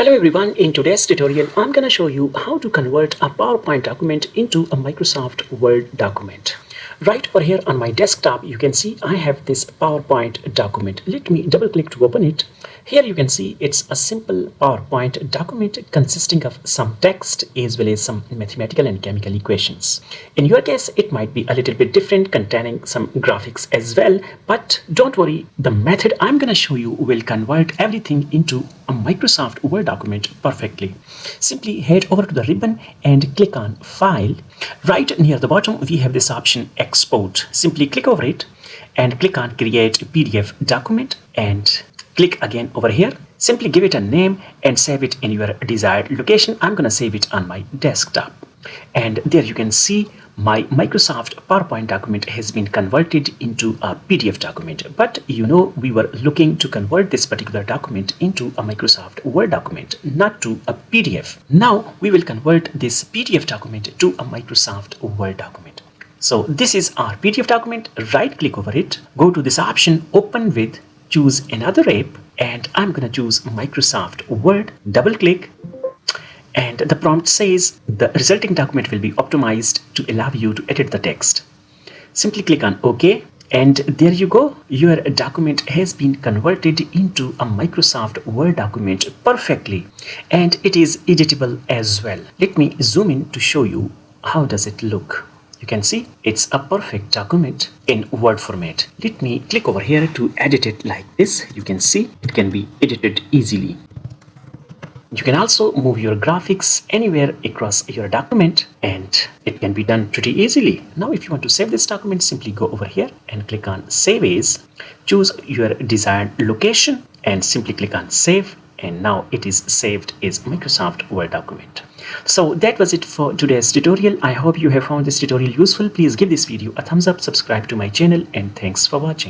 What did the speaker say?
Hello everyone, in today's tutorial I'm going to show you how to convert a PowerPoint document into a Microsoft Word document. Right over here on my desktop you can see I have this PowerPoint document. Let me double click to open it. Here you can see it's a simple PowerPoint document consisting of some text as well as some mathematical and chemical equations. In your case it might be a little bit different, containing some graphics as well, but don't worry, the method I'm going to show you will convert everything into a Microsoft Word document perfectly. Simply head over to the ribbon and click on File. Right near the bottom we have this option Export. Simply click over it and click on Create PDF Document and click again over here. Simply give it a name and save it in your desired location. I'm going to save it on my desktop. And there you can see my Microsoft PowerPoint document has been converted into a PDF document. But you know, we were looking to convert this particular document into a Microsoft Word document, not to a PDF. Now we will convert this PDF document to a Microsoft Word document. So this is our PDF document. Right click over it, go to this option Open With, choose another app, and I'm going to choose Microsoft Word. Double click. And the prompt says the resulting document will be optimized to allow you to edit the text. Simply click on OK, and there you go. Your document has been converted into a Microsoft Word document perfectly, and it is editable as well. Let me zoom in to show you how does it look. You can see it's a perfect document in Word format. Let me click over here to edit it like this. You can see it can be edited easily. You can also move your graphics anywhere across your document, and it can be done pretty easily. Now if you want to save this document, simply go over here and click on Save As. Choose your desired location and simply click on Save, and now it is saved as Microsoft Word document. So that was it for today's tutorial. I hope you have found this tutorial useful. Please give this video a thumbs up, subscribe to my channel, and thanks for watching.